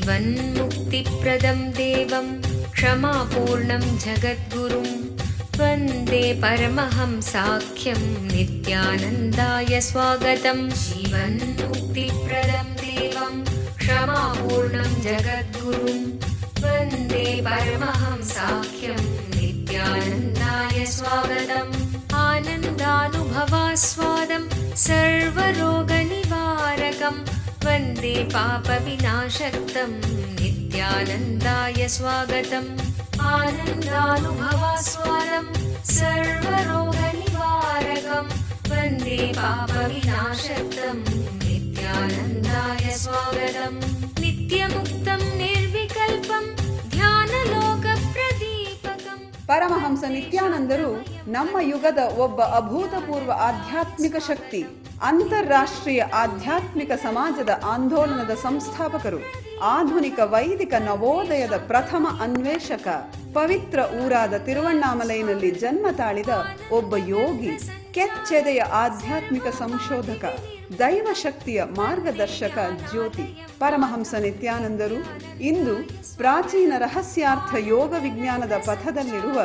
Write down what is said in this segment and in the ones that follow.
जीवन्मुक्तिप्रदं देवं क्षमापूर्णं जगद्गुरुं वन्दे परमहंसाख्यं नित्यानन्दाय स्वागतं। जीवन्मुक्तिप्रदं देवं क्षमापूर्णं जगद्गुरुं वन्दे परमहंसाख्यं नित्यानन्दाय स्वागतम्। आनन्दानुभवास्वादं सर्वरोगनिवारकं वन्दे पापविनाशक्तं नित्यानन्दाय स्वागतम्। आनन्दानुभवास्वादं सर्वरोगनिवारकं वन्दे पापविनाशक्तं नित्यानन्दाय स्वागतम्। नित्यमुक्तं निर्विकल्पं ध्यानलोकप्रदीपकम्। ಪರಮಹಂಸ ನಿತ್ಯಾನಂದರು ನಮ್ಮ ಯುಗದ ಒಬ್ಬ ಅಭೂತಪೂರ್ವ ಆಧ್ಯಾತ್ಮಿಕ ಶಕ್ತಿ, ಅಂತಾರಾಷ್ಟ್ರೀಯ ಆಧ್ಯಾತ್ಮಿಕ ಸಮಾಜದ ಆಂದೋಲನದ ಸಂಸ್ಥಾಪಕರು, ಆಧುನಿಕ ವೈದಿಕ ನವೋದಯದ ಪ್ರಥಮ ಅನ್ವೇಷಕ, ಪವಿತ್ರ ಊರಾದ ತಿರುವಣ್ಣಾಮಲೈನಲ್ಲಿ ಜನ್ಮ ತಾಳಿದ ಒಬ್ಬ ಯೋಗಿ, ಕೆಚ್ಚೆದೆಯ ಆಧ್ಯಾತ್ಮಿಕ ಸಂಶೋಧಕ, ದೈವಶಕ್ತಿಯ ಮಾರ್ಗದರ್ಶಕ ಜ್ಯೋತಿ. ಪರಮಹಂಸ ನಿತ್ಯಾನಂದರು ಇಂದು ಪ್ರಾಚೀನ ರಹಸ್ಯಾರ್ಥ ಯೋಗ ವಿಜ್ಞಾನದ ಪಥದಲ್ಲಿರುವ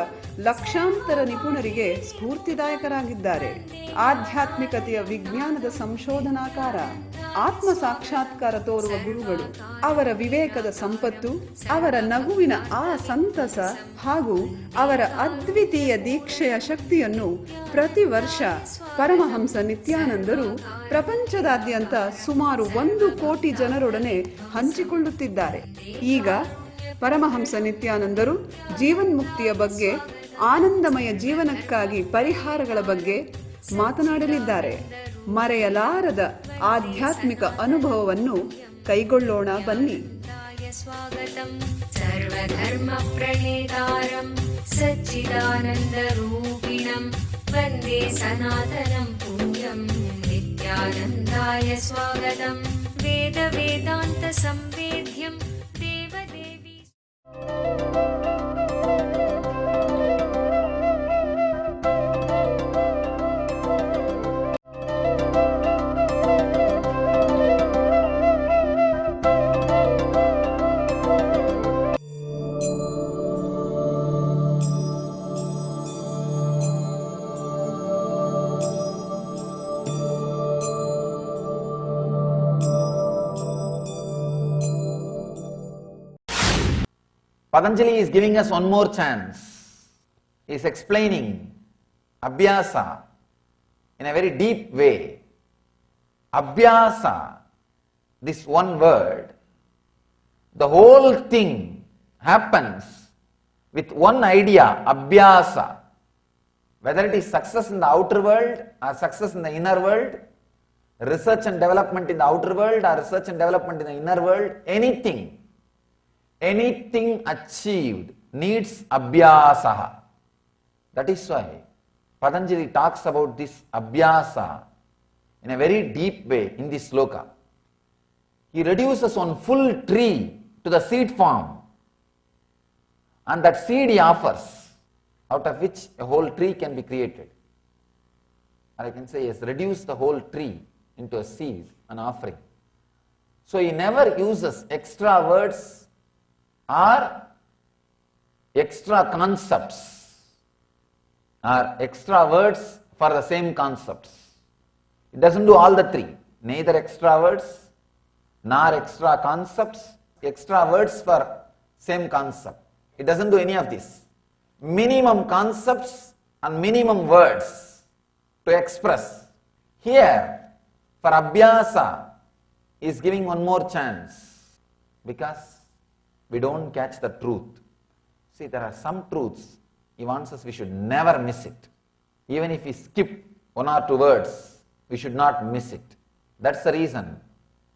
ಲಕ್ಷಾಂತರ ನಿಪುಣರಿಗೆ ಸ್ಫೂರ್ತಿದಾಯಕರಾಗಿದ್ದಾರೆ. ಆಧ್ಯಾತ್ಮಿಕತೆಯ ವಿಜ್ಞಾನದ ಸಂಶೋಧನಾಕಾರ, ಆತ್ಮ ಸಾಕ್ಷಾತ್ಕಾರ ತೋರುವ ಗುರುಗಳು. ಅವರ ವಿವೇಕದ ಸಂಪತ್ತು, ಅವರ ನಗುವಿನ ಆ ಸಂತಸ ಹಾಗೂ ಅವರ ಅದ್ವಿತೀಯ ದೀಕ್ಷೆಯ ಶಕ್ತಿಯನ್ನು ಪ್ರತಿ ವರ್ಷ ಪರಮಹಂಸ ನಿತ್ಯಾನಂದರು ಪ್ರಪಂಚದಾದ್ಯಂತ ಸುಮಾರು 1 ಕೋಟಿ ಜನರೊಡನೆ ಹಂಚಿಕೊಳ್ಳುತ್ತಿದ್ದಾರೆ. ಈಗ ಪರಮಹಂಸ ನಿತ್ಯಾನಂದರು ಜೀವನ್ಮುಕ್ತಿಯ ಬಗ್ಗೆ, ಆನಂದಮಯ ಜೀವನಕ್ಕಾಗಿ ಪರಿಹಾರಗಳ ಬಗ್ಗೆ ಮಾತನಾಡಲಿದ್ದಾರೆ. ಮರೆಯಲಾರದ ಆಧ್ಯಾತ್ಮಿಕ ಅನುಭವವನ್ನು ಕೈಗೊಳ್ಳೋಣ ಬನ್ನಿ. ಸರ್ವಧರ್ಮ ಪ್ರಣೇತಾರಂ ಸಚ್ಚಿದಾನಂದರೂಪಿಣಂ ವಂದೇ ಸನಾತನಂ ಪುಣ್ಯಂ ನಿತ್ಯಾನಂದಾಯ ಸ್ವಾಗತಂ. ವೇದ ವೇದಾಂತ ಸಂವೇದ್ಯಂ ದೇವದೇವಿ. Patanjali is giving us one more chance. He is explaining Abhyasa in a very deep way. Abhyasa, this one word, the whole thing happens with one idea, Abhyasa. Whether it is success in the outer world or success in the inner world, research and development in the outer world or research and development in the inner world, anything achieved needs abhyasa. That is why Patanjali talks about this abhyasa in a very deep way in this sloka. He reduces one full tree to the seed form, and that seed he offers, out of which a whole tree can be created. Or I can say he has reduced the whole tree into a seed, an offering. So he never uses extra words or extra concepts or extra words for the same concepts. It doesn't do all the three, neither extra words nor extra concepts, extra words for same concept. It doesn't do any of this. Minimum concepts and minimum words to express. Here, for abhyasa, is giving one more chance because we don't catch the truth. See, there are some truths he wants us, we should never miss it. Even if we skip 1 or 2 words, we should not miss it. That's the reason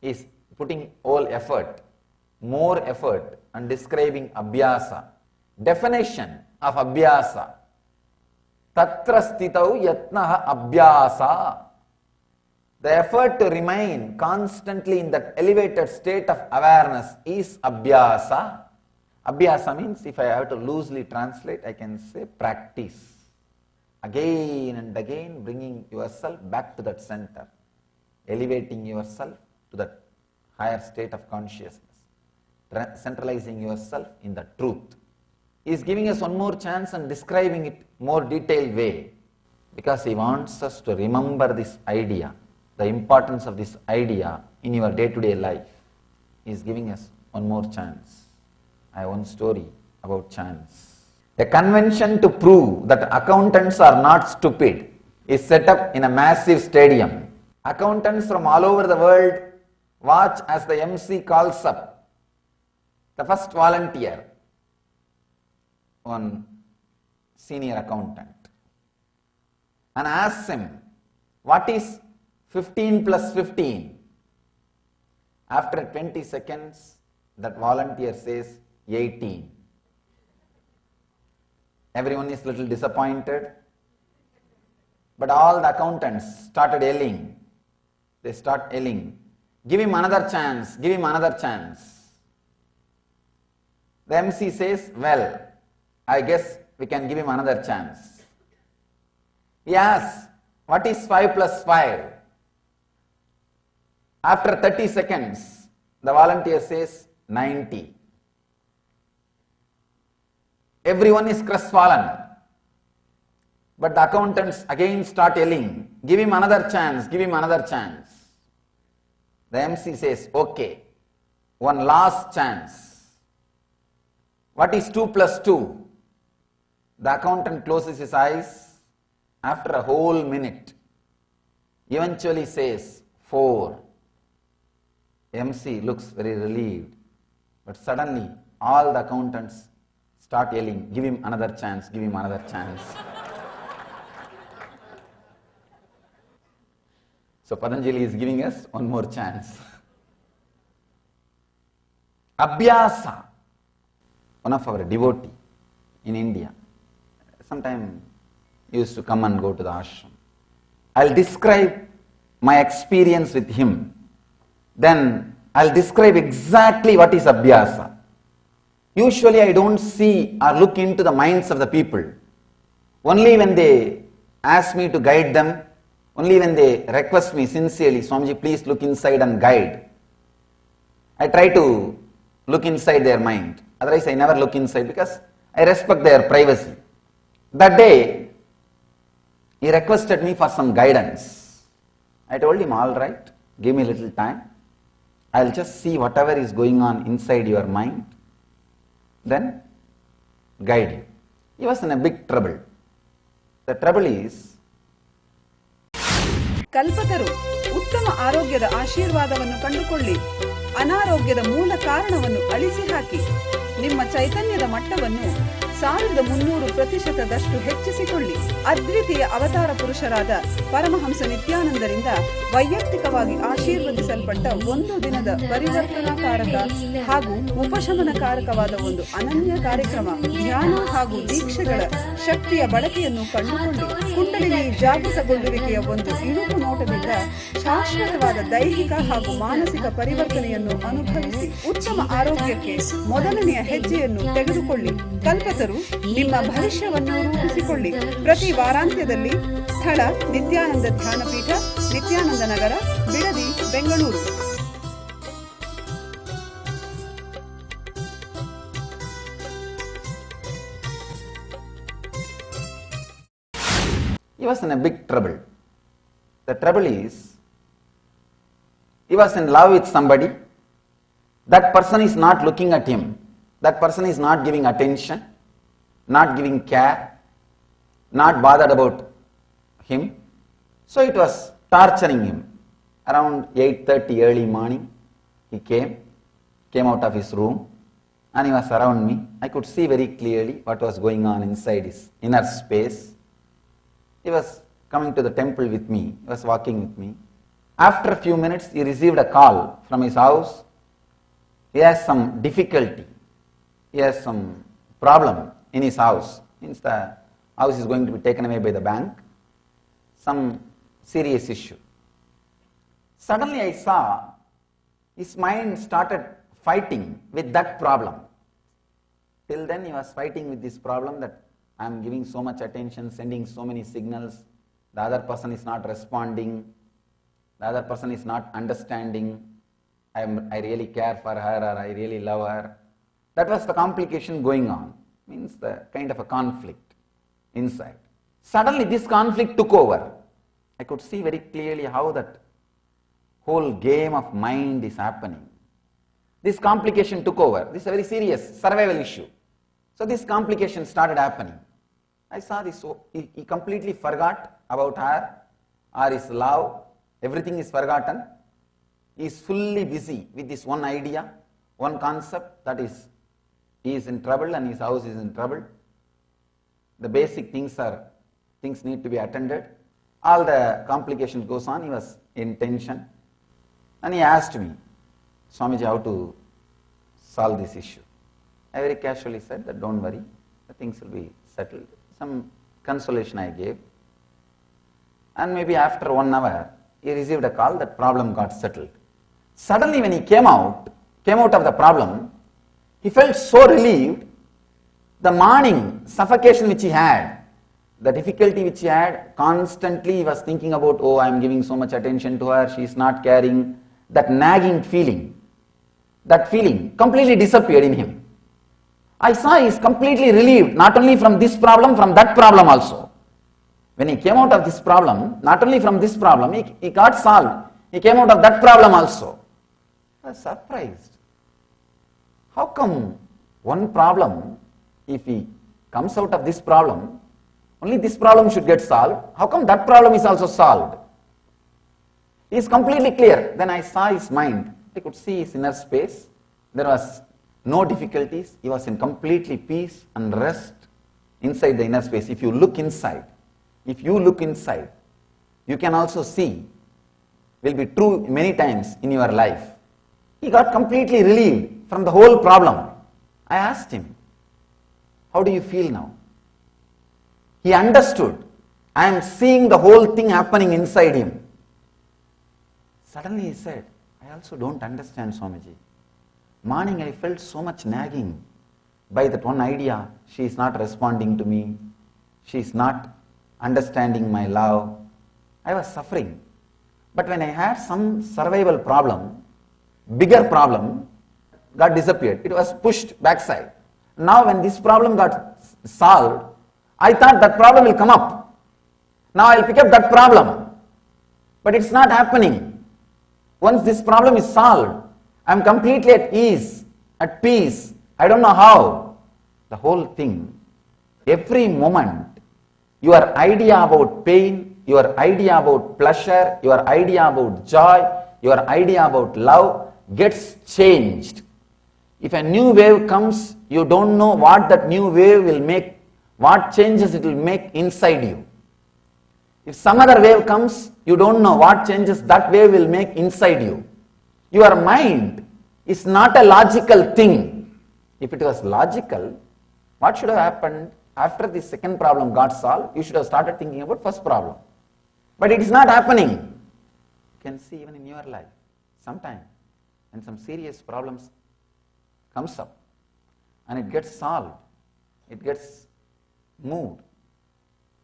he is putting all effort, more effort on describing abhyasa. Definition of abhyasa. Tatra stitau yatnaha abhyasa. The effort to remain constantly in that elevated state of awareness is abhyasa. Abhyasa means, if I have to loosely translate, I can say practice. Again and again bringing yourself back to that center, elevating yourself to that higher state of consciousness. centralizing yourself in the truth. He is giving us one more chance and describing it more detailed way because he wants us to remember this idea, the importance of this idea in your day-to-day life. He is giving us one more chance. I have one story about chance. A convention to prove that accountants are not stupid is set up in a massive stadium. Accountants from all over the world watch as the MC calls up the first volunteer, one senior accountant, and asks him, what is 15 plus 15? After 20 seconds, that volunteer says 18. Everyone is a little disappointed, but all the accountants started yelling. They start yelling, give him another chance, give him another chance. The MC says, well, I guess we can give him another chance. He asks, what is 5 plus 5? After 30 seconds, the volunteer says 90. Everyone is crestfallen. But the accountants again start yelling, give him another chance, give him another chance. The MC says, okay, one last chance. What is 2 plus 2? The accountant closes his eyes after a whole minute. Eventually says 4. MC looks very relieved. But suddenly all the accountants start yelling, give him another chance, give him another chance. So Patanjali is giving us one more chance. Abhyasa, one of our devotee in India, sometime used to come and go to the ashram. I'll describe my experience with him. Then I'll describe exactly what is Abhyasa. Usually I don't see or look into the minds of the people. Only when they ask me to guide them, only when they request me sincerely, Swamiji, please look inside and guide, I try to look inside their mind. Otherwise I never look inside because I respect their privacy. That day, he requested me for some guidance. I told him, all right, give me a little time. I'll just see whatever is going on inside your mind, then guide you. He was in a big trouble. The trouble is, ಕಲ್ಪತರು ಉತ್ತಮ ಆರೋಗ್ಯದ ಆಶೀರ್ವಾದವನ್ನು ಕಂಡುಕೊಳ್ಳಿ. ಅನಾರೋಗ್ಯದ ಮೂಲ ಕಾರಣವನ್ನು ಅಳಿಸಿ ಹಾಕಿ. ನಿಮ್ಮ ಚೈತನ್ಯದ ಮಟ್ಟವನ್ನು 1300% ಹೆಚ್ಚಿಸಿಕೊಳ್ಳಿ. ಅದ್ವಿತೀಯ ಅವತಾರ ಪುರುಷರಾದ ಪರಮಹಂಸ ನಿತ್ಯಾನಂದರಿಂದ ವೈಯಕ್ತಿಕವಾಗಿ ಆಶೀರ್ವದಿಸಲ್ಪಟ್ಟ ಒಂದು ದಿನದ ಪರಿವರ್ತನಾಕಾರಕ ಹಾಗೂ ಉಪಶಮನಕಾರಕವಾದ ಒಂದು ಅನನ್ಯ ಕಾರ್ಯಕ್ರಮ, ಧ್ಯಾನ ಹಾಗೂ ದೀಕ್ಷೆಗಳ ಶಕ್ತಿಯ ಬಳಕೆಯನ್ನು ಕಂಡುಕೊಳ್ಳಿ. ಕುಂಡಲಿನಿ ಜಾಗೃತಗೊಳ್ಳುವಿಕೆಯ ಒಂದು ಇಣುಕು ನೋಟದಿಂದ ಶಾಶ್ವತವಾದ ದೈಹಿಕ ಹಾಗೂ ಮಾನಸಿಕ ಪರಿವರ್ತನೆಯನ್ನು ಅನುಭವಿಸಿ ಉತ್ತಮ ಆರೋಗ್ಯಕ್ಕೆ ಮೊದಲನೆಯ ಹೆಜ್ಜೆಯನ್ನು ತೆಗೆದುಕೊಳ್ಳಿ. ಕಲ್ಪತರು ನಿಮ್ಮ ಭವಿಷ್ಯವನ್ನು ರೂಪಿಸಿಕೊಳ್ಳಿ. ಪ್ರತಿ ವಾರಾಂತ್ಯದಲ್ಲಿ ಸ್ಥಳ ನಿತ್ಯಾನಂದ ಧ್ಯಾನಪೀಠ, ನಿತ್ಯಾನಂದ ನಗರ, Bidadi, Bengaluru. he was in a big trouble. The trouble is, he was in love with somebody. That person is not looking at him. That person is not giving attention, not giving care, not bothered about him. So it was torturing him. Around 8:30 early morning, he came out of his room and he was around me. I could see very clearly what was going on inside his inner space. He was coming to the temple with me, he was walking with me. After a few minutes, he received a call from his house. He has some difficulty. He has some problem in his house. Means the house is going to be taken away by the bank. Some serious issue. Suddenly I saw his mind started fighting with that problem. Till then he was fighting with this problem that I am giving so much attention, sending so many signals, the other person is not responding, the other person is not understanding, I really care for her or I really love her. That was the complication going on, means the kind of a conflict inside. Suddenly this conflict took over. I could see very clearly how that whole game of mind is happening. This complication took over. This is a very serious survival issue. So this complication started happening. I saw this, so he completely forgot about her or his love. Everything is forgotten. He is fully busy with this one idea, one concept, that is, he is in trouble and his house is in trouble. The basic things need to be attended. All the complications goes on. He was in tension. And he asked me, Swamiji, how to solve this issue. I very casually said that don't worry, the things will be settled. Some consolation I gave. And maybe after 1 hour, he received a call, that problem got settled. Suddenly when he came out of the problem, he felt so relieved. The morning suffocation which he had, the difficulty which he had, constantly he was thinking about, oh, I am giving so much attention to her, she is not caring. That nagging feeling, that feeling completely disappeared in him. I saw he is completely relieved, not only from this problem, from that problem also. When he came out of this problem, not only from this problem, he got solved. He came out of that problem also. I was surprised. How come one problem, if he comes out of this problem, only this problem should get solved? How come that problem is also solved? He is completely clear. Then I saw his mind. I could see his inner space. There was no difficulties. He was in completely peace and rest inside the inner space. If you look inside, you can also see, will be true many times in your life. He got completely relieved from the whole problem. I asked him, how do you feel now? He understood. I am seeing the whole thing happening inside him. Suddenly he said, I also don't understand, Swamiji. Morning I felt so much nagging by that one idea. She is not responding to me. She is not understanding my love. I was suffering. But when I had some survival problem, bigger problem, got disappeared. It was pushed backside. Now when this problem got solved, I thought that problem will come up. Now I will pick up that problem. But it's not happening. Once this problem is solved, I am completely at ease, at peace. I don't know how. The whole thing, every moment, your idea about pain, your idea about pleasure, your idea about joy, your idea about love gets changed. If a new wave comes, you don't know what that new wave will make, what changes it will make inside you. If some other wave comes, you don't know what changes that wave will make inside you. Your mind is not a logical thing. If it was logical, what should have happened after the second problem got solved? You should have started thinking about first problem. But it is not happening. You can see even in your life, sometime when some serious problems comes up and it gets solved, it gets moved,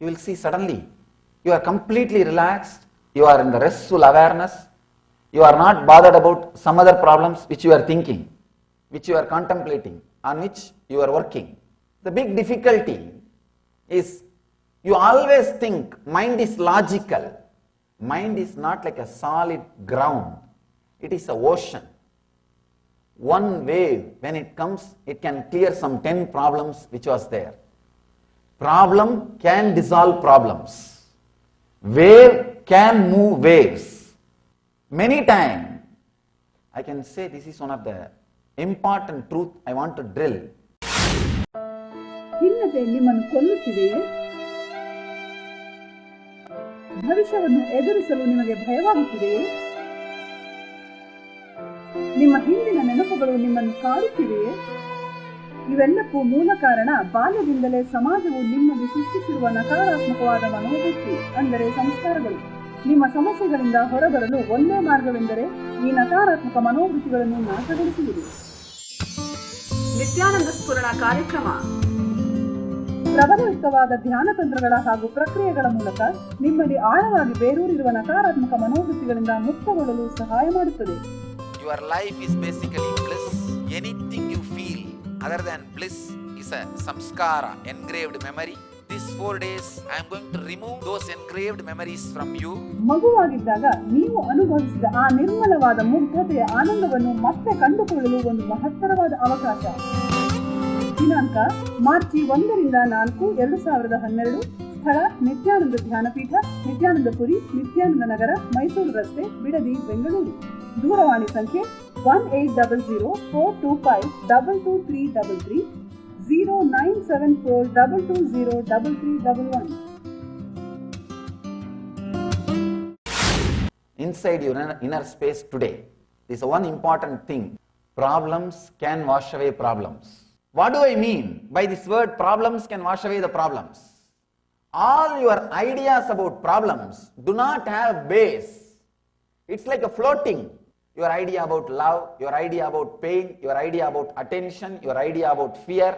you will see suddenly you are completely relaxed, you are in the restful awareness, you are not bothered about some other problems which you are thinking, which you are contemplating, on which you are working. The big difficulty is you always think mind is logical. Mind is not like a solid ground. It is an ocean. One wave, when it comes, it can clear some 10 problems which was there. Problem can dissolve problems. Wave can move waves. Many times, I can say this is one of the important truth I want to drill. ಖಿನ್ನತೆ ನಿಮ್ಮನ್ನು ಕೊಲ್ಲುತ್ತಿದೆಯೇ? ಭವಿಷ್ಯವನ್ನು ಎದುರಿಸಲು ನಿಮಗೆ ಭಯವಾಗುತ್ತಿದೆಯೇ? ನಿಮ್ಮ ಹಿಂದಿನ ನೆನಪುಗಳು ನಿಮ್ಮನ್ನು ಕಾಡುತ್ತಿವೆಯೇ? ಇವೆಲ್ಲಕ್ಕೂ ಮೂಲ ಕಾರಣ ಬಾಲ್ಯದಿಂದಲೇ ಸಮಾಜವು ನಿಮ್ಮಲ್ಲಿ ಸೃಷ್ಟಿಸಿರುವ ನಕಾರಾತ್ಮಕವಾದ ಮನೋವೃತ್ತಿ, ಅಂದರೆ ಸಂಸ್ಕಾರಗಳು. ನಿಮ್ಮ ಸಮಸ್ಯೆಗಳಿಂದ ಹೊರಬರಲು ಒಂದೇ ಮಾರ್ಗವೆಂದರೆ ಈ ನಕಾರಾತ್ಮಕ ಮನೋವೃತ್ತಿಗಳನ್ನು ನಾಶಗೊಳಿಸುವುದು. ನಿತ್ಯಾನಂದ ಸ್ಫುರಣ ಕಾರ್ಯಕ್ರಮ ಪ್ರಬಲಯುಕ್ತವಾದ ಧ್ಯಾನ ತಂತ್ರಗಳ ಹಾಗೂ ಪ್ರಕ್ರಿಯೆಗಳ ಮೂಲಕ ನಿಮ್ಮಲ್ಲಿ ಆಳವಾಗಿ ಬೇರೂರಿರುವ ನಕಾರಾತ್ಮಕ ಮನೋವೃತ್ತಿಗಳಿಂದ ಮುಕ್ತಗೊಳ್ಳಲು ಸಹಾಯ ಮಾಡುತ್ತದೆ. your life is basically bliss. Anything you feel other than bliss is a samskara, engraved memory. These 4 days I am going to remove those engraved memories from you. ಮಗುವಾಗಿದ್ದಾಗ ನೀವು ಅನುಭವಿಸಿದ ಆ ನಿರ್ಮಲವಾದ ಮುಗ್ಧತೆಯ ಆನಂದವನ್ನು ಮತ್ತೆ ಕಂಡುಕೊಳ್ಳಲು ಒಂದು ಮಹತ್ತರವಾದ ಅವಕಾಶ. ದಿನಾಂಕ ಮಾರ್ಚ್ 1 ರಿಂದ 4, 2012. ಸ್ಥಳ ನಿತ್ಯಾನಂದ ಧ್ಯಾನಪೀಠ, ನಿತ್ಯಾನಂದಪುರಿ, ನಿತ್ಯಾನಂದ ನಗರ, ಮೈಸೂರು ರಸ್ತೆ, ಬಿಡದಿ, ಬೆಂಗಳೂರು. ದೂರವಾಣಿ ಸಂಖ್ಯೆ 1800-425-22333, 0974-220-3311. Inside your inner space today is one important thing. Problems can wash away problems. What do I mean by this word problems can wash away the problems? All your ideas about problems do not have base. It's like a floating. Your idea about love, your idea about pain, your idea about attention, your idea about fear,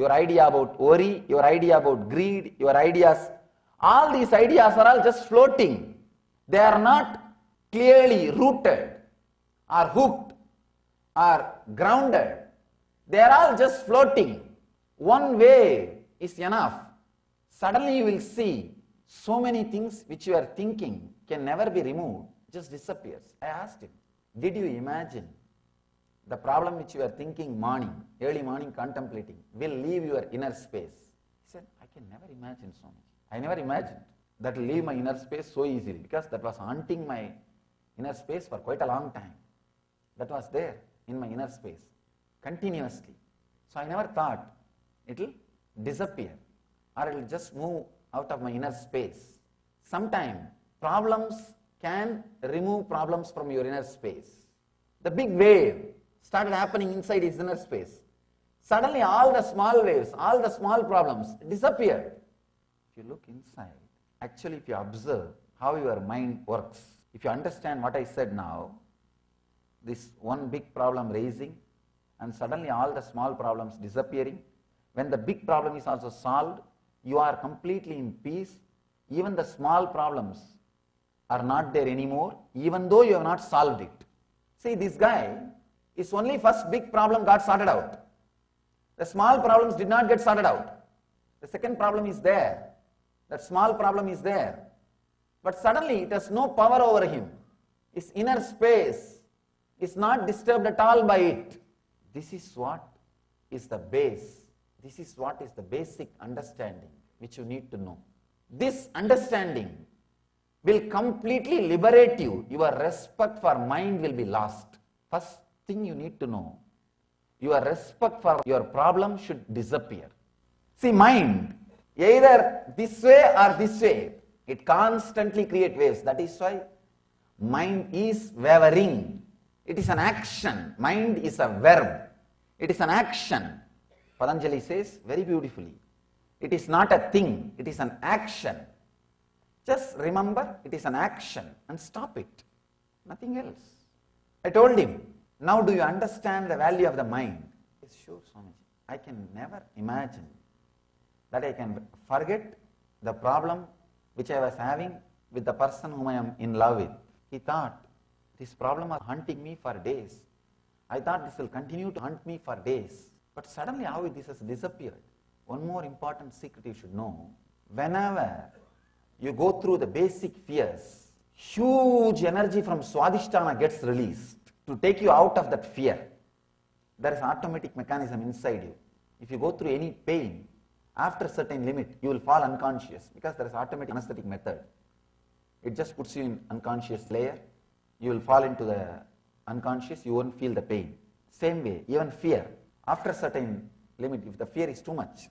your idea about worry, your idea about greed, your ideas. All these ideas are all just floating. They are not clearly rooted or hooked or grounded. They are all just floating. One wave is enough. Suddenly you will see so many things which you are thinking can never be removed, just disappears. I asked him, did you imagine the problem which you are thinking early morning contemplating will leave your inner space? He said, I can never imagine so much. I never imagined that will leave my inner space so easily, because that was haunting my inner space for quite a long time. That was there in my inner space continuously. So I never thought it will disappear or it will just move out of my inner space. Sometimes problems can remove problems from your inner space. The big wave started happening inside his inner space. Suddenly all the small waves, all the small problems disappeared. If you look inside, actually if you observe how your mind works, if you understand what I said now, this one big problem raising and suddenly all the small problems disappearing, when the big problem is also solved, you are completely in peace. Even the small problems are not there anymore, even though you have not solved it. See, this guy is only first big problem got sorted out. The small problems did not get sorted out. The second problem is there. That small problem is there. But suddenly it has no power over him. His inner space is not disturbed at all by it. This is what is the base. This is what is the basic understanding which you need to know. This understanding will completely liberate you. Your respect for mind will be lost. First thing you need to know, your respect for your problem should disappear. See, mind, either this way or this way, it constantly creates waves. That is why mind is wavering. It is an action. Mind is a verb. It is an action. Patanjali says very beautifully, it is not a thing, it is an action. Just remember, it is an action and stop it. Nothing else. I told him, now do you understand the value of the mind? Yes, sure, Swamiji. I can never imagine that I can forget the problem which I was having with the person whom I am in love with. He thought, this problem was hunting me for days. I thought this will continue to hunt me for days. But suddenly how this has disappeared. One more important secret you should know. Whenever you go through the basic fears, huge energy from Swadhisthana gets released to take you out of that fear. There is an automatic mechanism inside you. If you go through any pain, after a certain limit, you will fall unconscious because there is automatic anesthetic method. It just puts you in unconscious layer. You will fall into the unconscious, you won't feel the pain. Same way, even fear. After a certain limit, if the fear is too much,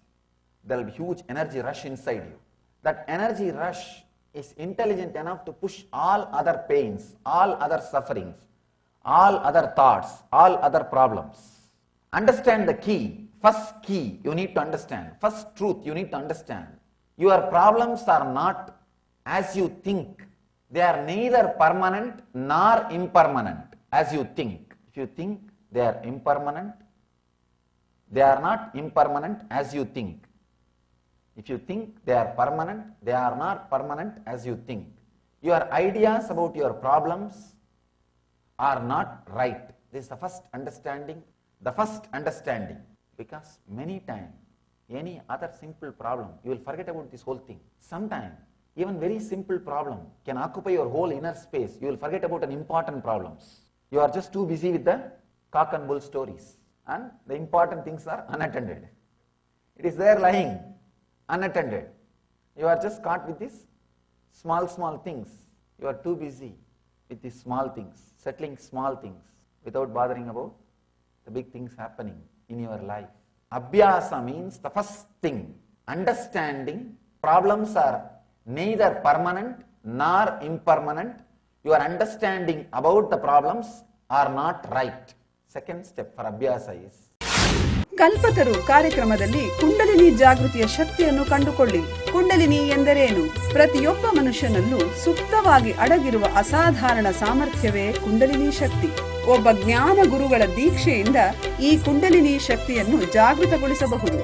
there will be huge energy rush inside you. That energy rush is intelligent enough to push all other pains, all other sufferings, all other thoughts, all other problems. Understand the key. First key you need to understand. First truth you need to understand. Your problems are not as you think. They are neither permanent nor impermanent as you think. If you think they are impermanent, they are not impermanent as you think. If you think they are permanent, they are not permanent as you think. Your ideas about your problems are not right. This is the first understanding. The first understanding. Because many times, any other simple problem, you will forget about this whole thing. Sometimes, even very simple problem can occupy your whole inner space. You will forget about an important problems. You are just too busy with the cock and bull stories. And the important things are unattended. It is there lying, unattended. You are just caught with these small things. You are too busy with these small things, settling small things without bothering about the big things happening in your life. Abhyasa means the first thing, understanding problems are neither permanent nor impermanent. Your understanding about the problems are not right. Second step for Abhyasa is ಕಲ್ಪತರು ಕಾರ್ಯಕ್ರಮದಲ್ಲಿ ಕುಂಡಲಿನಿ ಜಾಗೃತಿಯ ಶಕ್ತಿಯನ್ನು ಕಂಡುಕೊಳ್ಳಿ. ಕುಂಡಲಿನಿ ಎಂದರೇನು? ಪ್ರತಿಯೊಬ್ಬ ಮನುಷ್ಯನಲ್ಲೂ ಸುಪ್ತವಾಗಿ ಅಡಗಿರುವ ಅಸಾಧಾರಣ ಸಾಮರ್ಥ್ಯವೇ ಕುಂಡಲಿನಿ ಶಕ್ತಿ. ಒಬ್ಬ ಜ್ಞಾನ ಗುರುಗಳ ದೀಕ್ಷೆಯಿಂದ ಈ ಕುಂಡಲಿನಿ ಶಕ್ತಿಯನ್ನು ಜಾಗೃತಗೊಳಿಸಬಹುದು.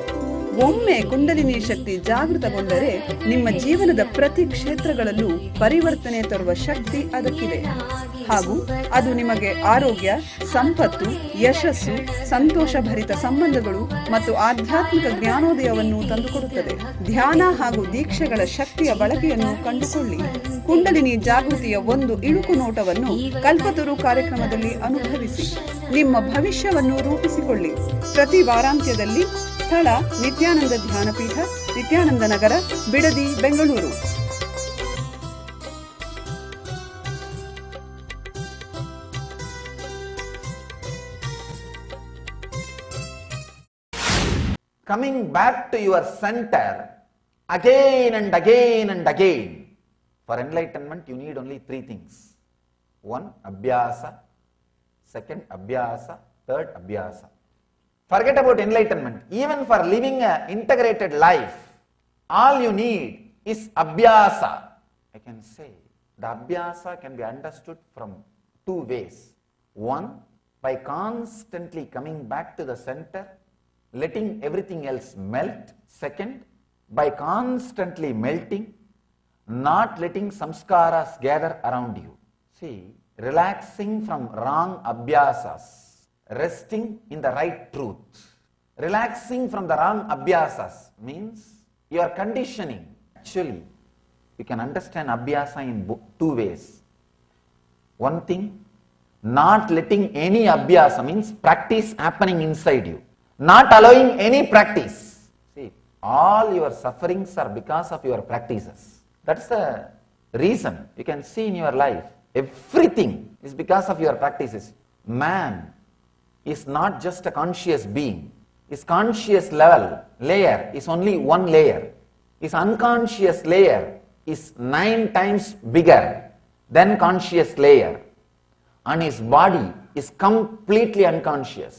ಒಮ್ಮೆ ಕುಂಡಲಿನಿ ಶಕ್ತಿ ಜಾಗೃತಗೊಂಡರೆ ನಿಮ್ಮ ಜೀವನದ ಪ್ರತಿ ಕ್ಷೇತ್ರಗಳಲ್ಲೂ ಪರಿವರ್ತನೆ ತರುವ ಶಕ್ತಿ ಅದಕ್ಕಿದೆ. ಹಾಗೂ ಅದು ನಿಮಗೆ ಆರೋಗ್ಯ, ಸಂಪತ್ತು, ಯಶಸ್ಸು, ಸಂತೋಷಭರಿತ ಸಂಬಂಧಗಳು ಮತ್ತು ಆಧ್ಯಾತ್ಮಿಕ ಜ್ಞಾನೋದಯವನ್ನು ತಂದುಕೊಡುತ್ತದೆ. ಧ್ಯಾನ ಹಾಗೂ ದೀಕ್ಷೆಗಳ ಶಕ್ತಿಯ ಬಳಕೆಯನ್ನು ಕಂಡುಕೊಳ್ಳಿ. ಕುಂಡಲಿನಿ ಜಾಗೃತಿಯ ಒಂದು ಇಳುಕು ನೋಟವನ್ನು ಕಲ್ಪತರು ಕಾರ್ಯಕ್ರಮದಲ್ಲಿ ಅನುಭವಿಸಿ. ನಿಮ್ಮ ಭವಿಷ್ಯವನ್ನು ರೂಪಿಸಿಕೊಳ್ಳಿ. ಪ್ರತಿ ವಾರಾಂತ್ಯದಲ್ಲಿ ಸ್ಥಳ ನಿತ್ಯಾನಂದ ಧ್ಯಾನಪೀಠ, ನಿತ್ಯಾನಂದ ನಗರ, Bidadi, Bengaluru. coming back to your center again and again and again. For enlightenment, you need only three things. One, Abhyasa. Second, Abhyasa. Third, Abhyasa. Forget about enlightenment. Even for living an integrated life, all you need is Abhyasa. I can say the Abhyasa can be understood from two ways. One, by constantly coming back to the center, letting everything else melt. Second, by constantly melting, not letting samskaras gather around you. See, relaxing from wrong abhyasas, resting in the right truth. Relaxing from the wrong abhyasas means you are conditioning. Actually, you can understand abhyasa in two ways. One thing, not letting any abhyasa means practice happening inside you. Not allowing any practice. See, all your sufferings are because of your practices. That's the reason. You can see in your life, everything is because of your practices. Man is not just a conscious being. His conscious layer is only one layer. His unconscious layer is 9 times bigger than conscious layer. And his body is completely unconscious.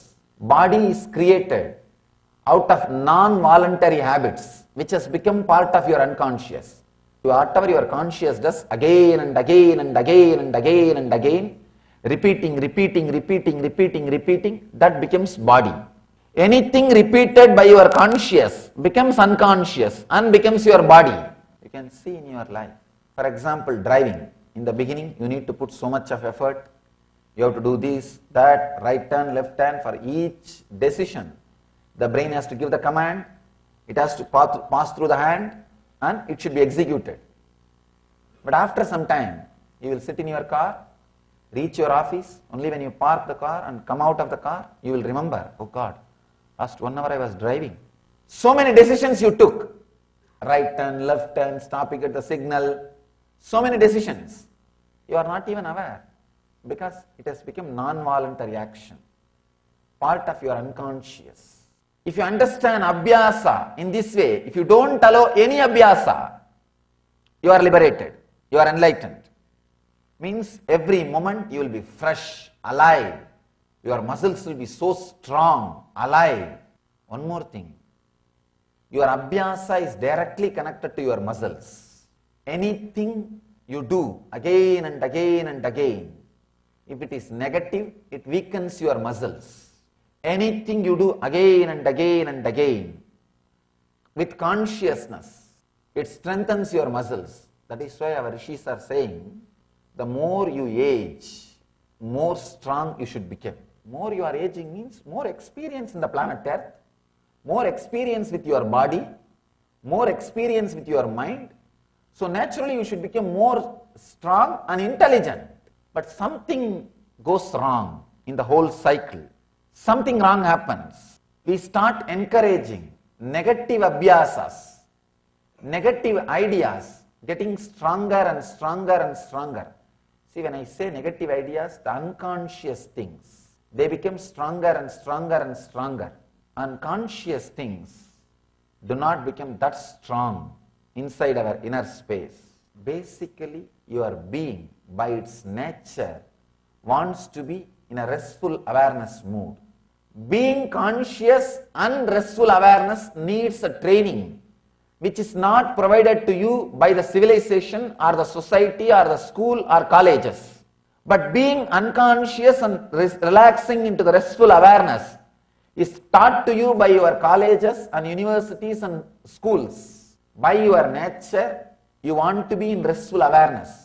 Body is created out of non-voluntary habits, which has become part of your unconscious. Whatever your conscious does again and again and again and again and again, repeating, that becomes body. Anything repeated by your conscious becomes unconscious and becomes your body. You can see in your life. For example, driving. In the beginning, you need to put so much of effort. You have to do this, that, right turn, left turn. For each decision, the brain has to give the command, it has to pass through the hand, and it should be executed. But after some time, you will sit in your car, reach your office. Only when you park the car and come out of the car, you will remember, oh God, last 1 hour I was driving. So many decisions you took. Right turn, left turn, stopping at the signal. So many decisions. You are not even aware. Because it has become non-voluntary action, part of your unconscious. If you understand abhyasa in this way, if you don't allow any abhyasa, you are liberated, you are enlightened. Means every moment you will be fresh, alive. Your muscles will be so strong, alive. One more thing, your abhyasa is directly connected to your muscles. Anything you do again and again and again, if it is negative, it weakens your muscles. Anything you do again and again and again with consciousness, it strengthens your muscles. That is why our rishis are saying, the more you age, more strong you should become. More you are aging means more experience in the planet Earth, more experience with your body, more experience with your mind. So naturally you should become more strong and intelligent. But something goes wrong in the whole cycle. Something wrong happens. We start encouraging negative abhyasas, negative ideas, getting stronger and stronger and stronger. See, when I say negative ideas, the unconscious things, they become stronger and stronger and stronger. Unconscious things do not become that strong inside our inner space. Basically, your being, by its nature, wants to be in a restful awareness mood. Being conscious and restful awareness needs a training which is not provided to you by the civilization or the society or the school or colleges. But being unconscious and relaxing into the restful awareness is taught to you by your colleges and universities and schools. By your nature, you want to be in restful awareness.